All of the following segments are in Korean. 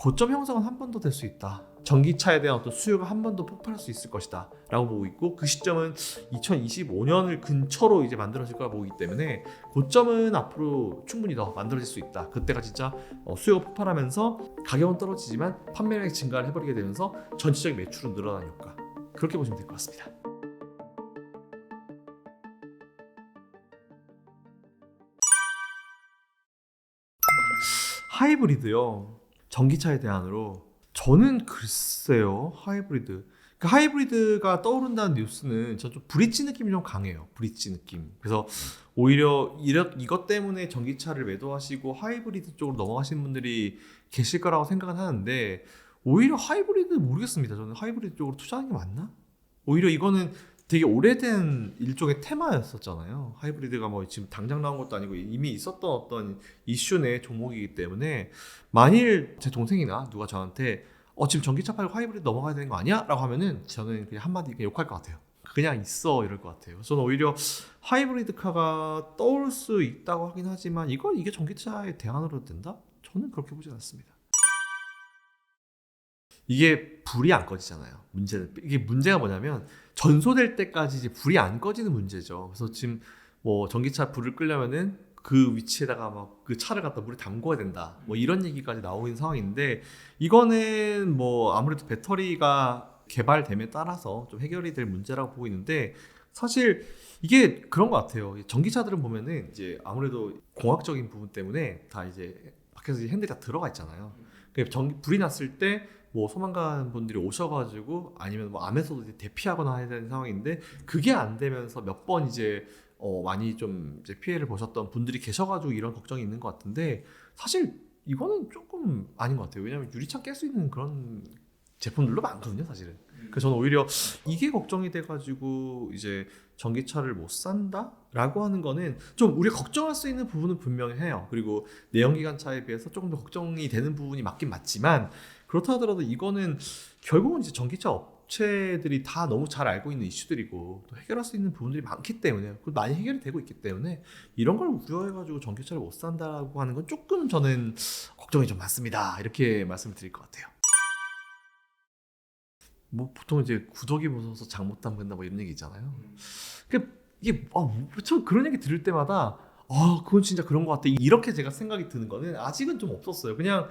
고점 형성은 한 번 더 될 수 있다. 전기차에 대한 어떤 수요가 한 번 더 폭발할 수 있을 것이다 라고 보고 있고, 그 시점은 2025년을 근처로 이제 만들어질 거라 보기 때문에 고점은 앞으로 충분히 더 만들어질 수 있다. 그때가 진짜 수요가 폭발하면서 가격은 떨어지지만 판매량이 증가를 해버리게 되면서 전체적인 매출은 늘어나는 효과, 그렇게 보시면 될 것 같습니다. 하이브리드요. 전기차에 대안으로 저는 글쎄요. 하이브리드. 그 하이브리드가 떠오른다는 뉴스는 저 좀 브릿지 느낌이 좀 강해요. 브릿지 느낌. 그래서 오히려 이것 때문에 전기차를 매도하시고 하이브리드 쪽으로 넘어가시는 분들이 계실 거라고 생각은 하는데, 오히려 하이브리드 모르겠습니다. 저는 하이브리드 쪽으로 투자하는 게 맞나? 오히려 이거는 되게 오래된 일종의 테마였었잖아요. 하이브리드가 뭐 지금 당장 나온 것도 아니고 이미 있었던 어떤 이슈 내 종목이기 때문에, 만일 제 동생이나 누가 저한테 지금 전기차 팔고 하이브리드 넘어가야 되는 거 아니야? 라고 하면은 저는 그냥 한마디 그냥 욕할 것 같아요. 그냥 있어 이럴 것 같아요. 저는 오히려 하이브리드 카가 떠올 수 있다고 하긴 하지만 이게 전기차의 대안으로 된다? 저는 그렇게 보지 않습니다. 이게 불이 안 꺼지잖아요. 이게 문제가 뭐냐면 전소될 때까지 이제 불이 안 꺼지는 문제죠. 그래서 지금 뭐 전기차 불을 끄려면은 그 위치에다가 막 그 차를 갖다 물에 담궈야 된다, 뭐 이런 얘기까지 나오고 있는 상황인데, 이거는 뭐 아무래도 배터리가 개발됨에 따라서 좀 해결이 될 문제라고 보고 있는데, 사실 이게 그런 것 같아요. 전기차들은 보면은 이제 아무래도 공학적인 부분 때문에 다 이제 밖에서 이제 핸들이 다 들어가 있잖아요. 불이 났을 때 뭐 소방관 분들이 오셔가지고 아니면 뭐 암에서도 이제 대피하거나 해야 되는 상황인데, 그게 안 되면서 몇 번 이제 많이 좀 이제 피해를 보셨던 분들이 계셔가지고 이런 걱정이 있는 것 같은데, 사실 이거는 조금 아닌 것 같아요. 왜냐하면 유리창 깰 수 있는 그런 제품들도 많거든요, 사실은. 그래서 저는 오히려 이게 걱정이 돼가지고 이제 전기차를 못 산다라고 하는 거는 좀 우리가 걱정할 수 있는 부분은 분명히 해요. 그리고 내연기관차에 비해서 조금 더 걱정이 되는 부분이 맞긴 맞지만, 그렇다 하더라도 이거는 결국은 이제 전기차 업체들이 다 너무 잘 알고 있는 이슈들이고 또 해결할 수 있는 부분들이 많기 때문에, 그리고 많이 해결이 되고 있기 때문에, 이런 걸 우려해가지고 전기차를 못 산다고 하는 건 조금 저는 걱정이 좀 많습니다. 이렇게 말씀을 드릴 것 같아요. 뭐 보통 이제 구더기 무서워서 장 못 담근다 뭐 이런 얘기 있잖아요. 이게 저 그런 얘기 들을 때마다 그건 진짜 그런 것 같아, 이렇게 제가 생각이 드는 거는 아직은 좀 없었어요. 그냥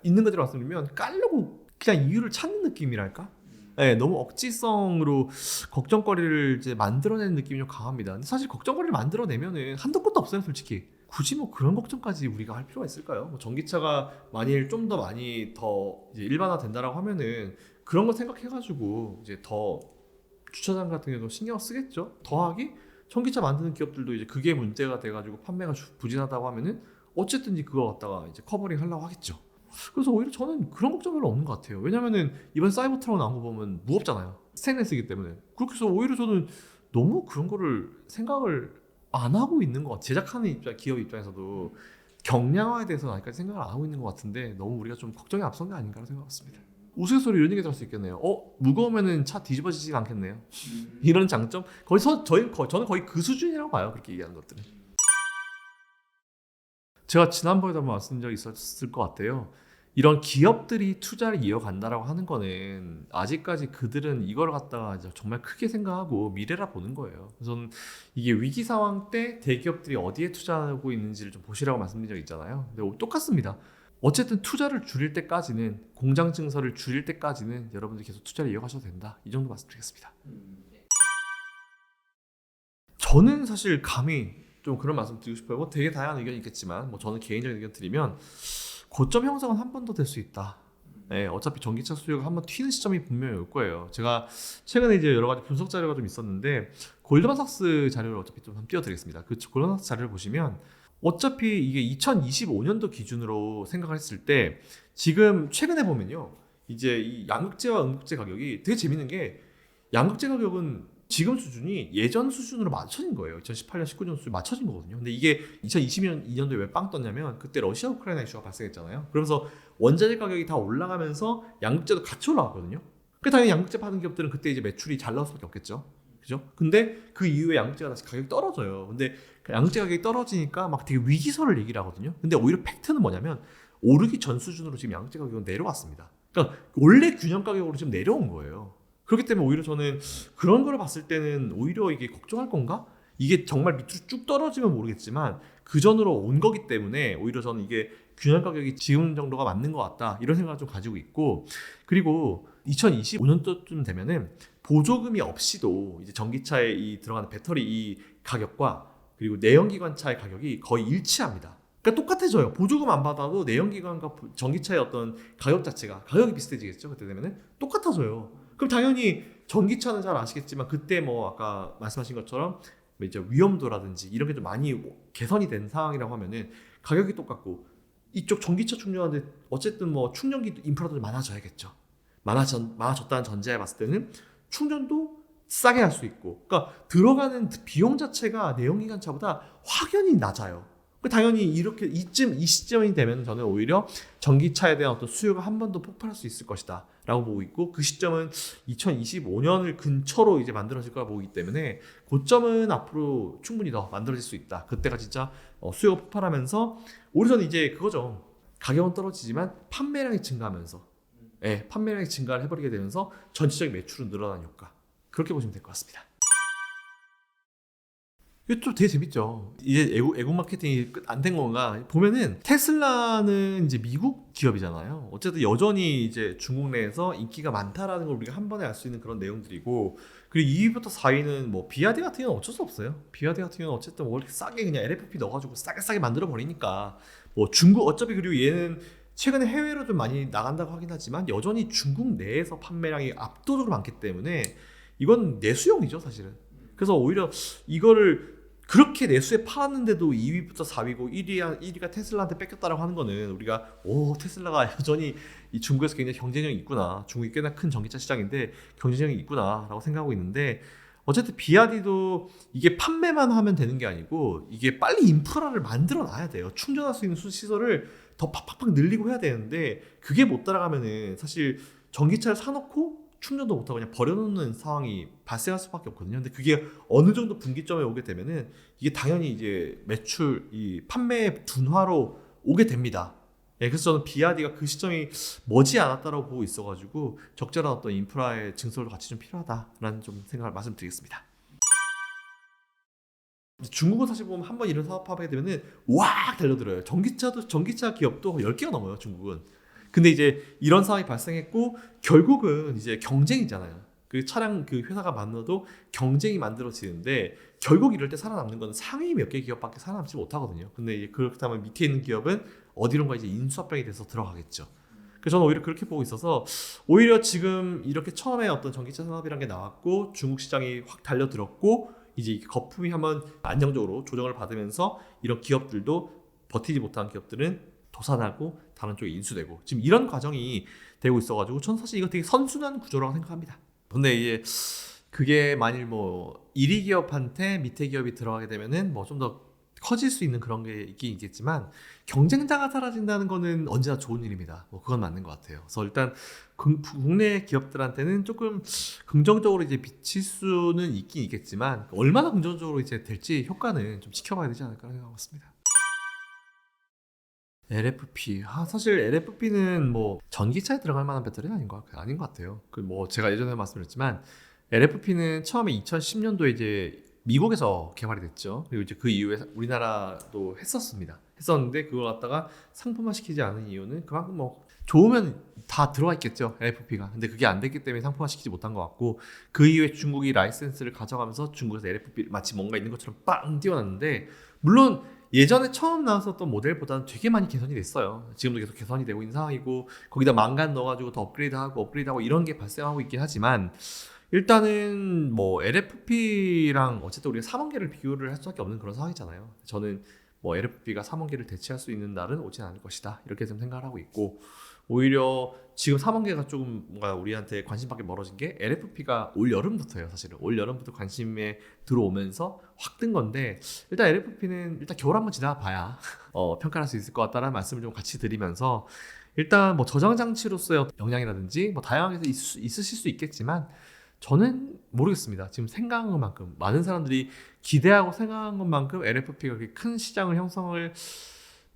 있는 그대로 말씀드리면 깔려고 그냥 이유를 찾는 느낌이랄까? 네, 너무 억지성으로 걱정거리를 이제 만들어내는 느낌이 좀 강합니다. 근데 사실 걱정거리를 만들어내면은 한도 끝도 없어요, 솔직히. 굳이 뭐 그런 걱정까지 우리가 할 필요가 있을까요? 뭐 전기차가 만일 좀 더 많이 더 이제 일반화 된다라고 하면은 그런 거 생각해가지고 이제 더 주차장 같은 경우도 신경 쓰겠죠. 더하기 전기차 만드는 기업들도 이제 그게 문제가 돼가지고 판매가 부진하다고 하면은 어쨌든지 그거 갖다가 이제 커버링 하려고 하겠죠. 그래서 오히려 저는 그런 걱정 별로 없는 것 같아요. 왜냐면은 이번 사이버트럭 나온 거 보면 무겁잖아요. 스테인레스이기 때문에. 그렇게 해서 오히려 저는 너무 그런 거를 생각을 안 하고 있는 것 같아요. 제작하는 기업 입장에서도 경량화에 대해서 아직까지 생각을 안 하고 있는 것 같은데, 너무 우리가 좀 걱정이 앞선 게 아닌가 생각했습니다. 우스갯소리 이런 얘기 들을 수 있겠네요. 무거우면은 차 뒤집어지지가 않겠네요. 이런 장점? 저는 거의 그 수준이라고 봐요. 그렇게 얘기하는 것들은. 제가 지난번에도 한번 말씀드린 적이 있었을 것 같아요. 이런 기업들이 투자를 이어간다라고 하는 거는 아직까지 그들은 이걸 갖다가 정말 크게 생각하고 미래라 보는 거예요. 그래서 저는 이게 위기 상황 때 대기업들이 어디에 투자하고 있는지를 좀 보시라고 말씀드린 적이 있잖아요. 근데 똑같습니다. 어쨌든 투자를 줄일 때까지는, 공장 증설을 줄일 때까지는 여러분들이 계속 투자를 이어가셔도 된다. 이 정도 말씀드리겠습니다. 저는 사실 감히 좀 그런 말씀 드리고 싶어요. 뭐 되게 다양한 의견이 있겠지만, 뭐 저는 개인적인 의견 드리면 고점 형성은 한 번 더 될 수 있다. 네, 어차피 전기차 수요가 한번 튀는 시점이 분명히 올 거예요. 제가 최근에 이제 여러 가지 분석 자료가 좀 있었는데, 골드만삭스 자료를 어차피 좀 한번 띄워드리겠습니다. 그 골드만삭스 자료를 보시면 어차피 이게 2025년도 기준으로 생각을 했을 때, 지금 최근에 보면요, 이제 이 양극재와 음극재 가격이 되게 재밌는 게, 양극재 가격은 지금 수준이 예전 수준으로 맞춰진 거예요. 2018년, 19년 수준 맞춰진 거거든요. 근데 이게 2022년도에 왜 빵 떴냐면, 그때 러시아 우크라이나 이슈가 발생했잖아요. 그러면서 원자재 가격이 다 올라가면서 양극재도 같이 올라갔거든요. 그 당연히 양극재 파는 기업들은 그때 이제 매출이 잘 나올 수밖에 없겠죠. 그죠? 근데 그 이후에 양극재가 다시 가격이 떨어져요. 근데 그 양극재 가격이 떨어지니까 막 되게 위기설을 얘기를 하거든요. 근데 오히려 팩트는 뭐냐면, 오르기 전 수준으로 지금 양극재 가격은 내려왔습니다. 그러니까 원래 균형 가격으로 지금 내려온 거예요. 그렇기 때문에 오히려 저는 그런 걸 봤을 때는 오히려 이게 걱정할 건가? 이게 정말 밑으로 쭉 떨어지면 모르겠지만 그 전으로 온 거기 때문에 오히려 저는 이게 균형 가격이 지금 정도가 맞는 것 같다 이런 생각을 좀 가지고 있고, 그리고 2025년도쯤 되면은 보조금이 없이도 이제 전기차에 이 들어가는 배터리 이 가격과 그리고 내연기관차의 가격이 거의 일치합니다. 그러니까 똑같아져요. 보조금 안 받아도 내연기관과 전기차의 어떤 가격 자체가 가격이 비슷해지겠죠. 그때 되면은 똑같아져요. 그럼 당연히 전기차는 잘 아시겠지만 그때 뭐 아까 말씀하신 것처럼 이제 위험도라든지 이런 게 좀 많이 개선이 된 상황이라고 하면은 가격이 똑같고, 이쪽 전기차 충전하는데 어쨌든 뭐 충전기 인프라도 좀 많아져야겠죠. 많아졌다는 전제에 봤을 때는 충전도 싸게 할 수 있고, 그러니까 들어가는 비용 자체가 내연기관차보다 확연히 낮아요. 당연히 이렇게 이 시점이 되면 저는 오히려 전기차에 대한 어떤 수요가 한 번 더 폭발할 수 있을 것이다 라고 보고 있고, 그 시점은 2025년을 근처로 이제 만들어질 거라 보기 때문에 고점은 앞으로 충분히 더 만들어질 수 있다. 그때가 진짜 수요가 폭발하면서 오히려 저는 이제 그거죠. 가격은 떨어지지만 판매량이 증가하면서, 판매량이 증가를 해버리게 되면서 전체적인 매출은 늘어나는 효과, 그렇게 보시면 될 것 같습니다. 이게 좀 되게 재밌죠. 이제 애국 마케팅이 안 된 건가 보면은, 테슬라는 이제 미국 기업이잖아요. 어쨌든 여전히 이제 중국 내에서 인기가 많다라는 걸 우리가 한 번에 알 수 있는 그런 내용들이고, 그리고 2위부터 4위는 뭐 비아디 같은 경우는 어쩔 수 없어요. 비아디 같은 경우는 어쨌든 뭐 이렇게 싸게 그냥 LFP 넣어가지고 싸게 만들어 버리니까, 뭐 중국 어차피, 그리고 얘는 최근에 해외로 좀 많이 나간다고 하긴 하지만 여전히 중국 내에서 판매량이 압도적으로 많기 때문에 이건 내수용이죠 사실은. 그래서 오히려 이거를 그렇게 내수에 팔았는데도 2위부터 4위고 1위가 테슬라한테 뺏겼다라고 하는 거는, 우리가 테슬라가 여전히 이 중국에서 굉장히 경쟁력이 있구나, 중국이 꽤나 큰 전기차 시장인데 경쟁력이 있구나 라고 생각하고 있는데, 어쨌든 비아디도 이게 판매만 하면 되는 게 아니고 이게 빨리 인프라를 만들어 놔야 돼요. 충전할 수 있는 시설을 더 팍팍팍 늘리고 해야 되는데, 그게 못 따라가면은 사실 전기차를 사놓고 충전도 못하고 그냥 버려놓는 상황이 발생할 수밖에 없거든요. 근데 그게 어느 정도 분기점에 오게 되면은 이게 당연히 이제 매출, 이 판매 둔화로 오게 됩니다. 그래서 저는 비아디가 그 시점이 머지 않았다라고 보고 있어가지고 적절한 어떤 인프라의 증설도 같이 좀 필요하다라는 좀 생각을 말씀드리겠습니다. 중국은 사실 보면 한번 이런 사업하게 되면은 왁 달려들어요. 전기차 기업도 10개가 넘어요, 중국은. 근데 이제 이런 상황이 발생했고, 결국은 이제 경쟁이잖아요. 그 차량 그 회사가 만나도 경쟁이 만들어지는데, 결국 이럴 때 살아남는 건 상위 몇 개 기업밖에 살아남지 못하거든요. 근데 이제 그렇다면 밑에 있는 기업은 어디론가 이제 인수합병이 돼서 들어가겠죠. 그래서 저는 오히려 그렇게 보고 있어서, 오히려 지금 이렇게 처음에 어떤 전기차 산업이란 게 나왔고 중국 시장이 확 달려들었고, 이제 거품이 한번 안정적으로 조정을 받으면서 이런 기업들도, 버티지 못한 기업들은 도산하고 다른 쪽에 인수되고, 지금 이런 과정이 되고 있어가지고 저는 사실 이거 되게 선순환 구조라고 생각합니다. 근데 이제 그게 만일 뭐 1위 기업한테 밑에 기업이 들어가게 되면은 뭐 좀 더 커질 수 있는 그런 게 있긴 있겠지만, 경쟁자가 사라진다는 거는 언제나 좋은 일입니다. 뭐 그건 맞는 것 같아요. 그래서 일단 국내 기업들한테는 조금 긍정적으로 이제 비칠 수는 있긴 있겠지만, 얼마나 긍정적으로 이제 될지 효과는 좀 지켜봐야 되지 않을까 생각하고 있습니다. LFP. 사실 LFP는 뭐 전기차에 들어갈 만한 배터리는 아닌 것 같아요. 그 뭐 제가 예전에 말씀드렸지만, LFP는 처음에 2010년도에 이제 미국에서 개발이 됐죠. 그리고 이제 그 이후에 우리나라도 했었는데 그걸 갖다가 상품화 시키지 않은 이유는 그만큼 뭐 좋으면 다 들어가 있겠죠, LFP가. 근데 그게 안 됐기 때문에 상품화 시키지 못한 것 같고, 그 이후에 중국이 라이센스를 가져가면서 중국에서 LFP 마치 뭔가 있는 것처럼 빵 띄워놨는데, 물론 예전에 처음 나왔었던 모델보다는 되게 많이 개선이 됐어요. 지금도 계속 개선이 되고 있는 상황이고, 거기다 망간 넣어가지고 더 업그레이드하고 이런 게 발생하고 있긴 하지만, 일단은 뭐 LFP랑 어쨌든 우리가 3원계를 비교를 할 수밖에 없는 그런 상황이잖아요. 저는 뭐 LFP가 3원계를 대체할 수 있는 날은 오진 않을 것이다, 이렇게 좀 생각을 하고 있고, 오히려 지금 3원계가 조금 뭔가 우리한테 관심밖에 멀어진 게 LFP가 올 여름부터예요. 사실은 올 여름부터 관심에 들어오면서 확 뜬 건데, 일단 LFP는 일단 겨울 한번 지나봐야 평가할 수 있을 것 같다는 말씀을 좀 같이 드리면서, 일단 뭐 저장 장치로서의 영향이라든지 뭐 다양하게 있으실 수 있겠지만, 저는 모르겠습니다. 지금 생각한 것만큼, 많은 사람들이 기대하고 생각한 것만큼 LFP가 그렇게 큰 시장을 형성을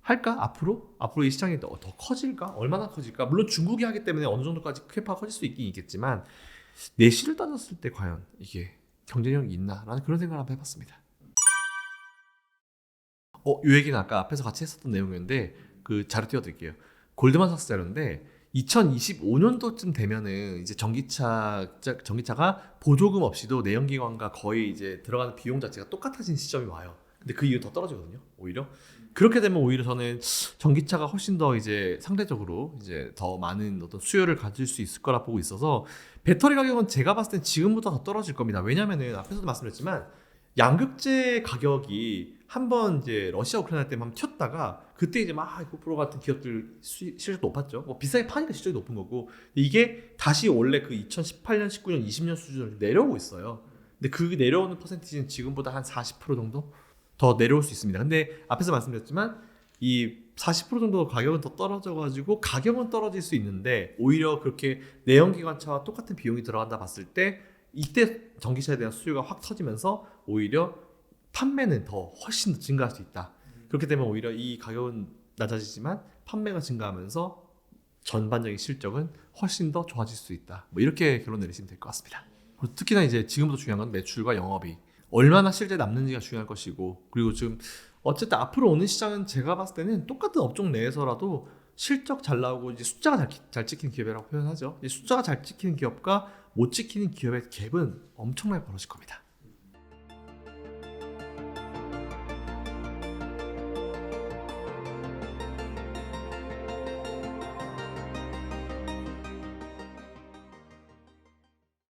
할까? 앞으로 이 시장이 더 커질까? 얼마나 커질까? 물론 중국이 하기 때문에 어느 정도까지 캐파가 커질 수 있긴 있겠지만 내실을 따졌을 때 과연 이게 경쟁력이 있나라는 그런 생각을 한번 해봤습니다. 이 얘기는 아까 앞에서 같이 했었던 내용이었는데 그 자료 띄워드릴게요. 골드만삭스 자료인데 2025년도쯤 되면은 이제 전기차가 보조금 없이도 내연기관과 거의 이제 들어가는 비용 자체가 똑같아진 시점이 와요. 근데 그 이후 더 떨어지거든요. 오히려 그렇게 되면 오히려 저는 전기차가 훨씬 더 이제 상대적으로 이제 더 많은 어떤 수요를 가질 수 있을 거라 보고 있어서 배터리 가격은 제가 봤을 땐 지금보다 더 떨어질 겁니다. 왜냐면은 앞에서도 말씀드렸지만 양극재 가격이 한번 이제 러시아 우크라이나 때문에 한번 튀었다가 그때 이제 막 고프로 같은 기업들 실적도 높았죠. 뭐 비싸게 파니까 실적이 높은 거고 이게 다시 원래 그 2018년, 19년, 20년 수준으로 내려오고 있어요. 근데 그 내려오는 퍼센티지는 지금보다 한 40% 정도 더 내려올 수 있습니다. 근데 앞에서 말씀드렸지만 이 40% 정도 가격은 더 떨어져가지고 가격은 떨어질 수 있는데 오히려 그렇게 내연기관차와 똑같은 비용이 들어간다 봤을 때 이때 전기차에 대한 수요가 확 터지면서 오히려 판매는 더 훨씬 더 증가할 수 있다. 그렇게 되면 오히려 이 가격은 낮아지지만 판매가 증가하면서 전반적인 실적은 훨씬 더 좋아질 수 있다. 뭐 이렇게 결론 내리시면 될 것 같습니다. 특히나 이제 지금부터 중요한 건 매출과 영업이 얼마나 실제 남는지가 중요할 것이고 그리고 지금 어쨌든 앞으로 오는 시장은 제가 봤을 때는 똑같은 업종 내에서라도 실적 잘 나오고 이제 숫자가 잘 찍히는 기업이라고 표현하죠. 이 숫자가 잘 찍히는 기업과 못 찍히는 기업의 갭은 엄청나게 벌어질 겁니다.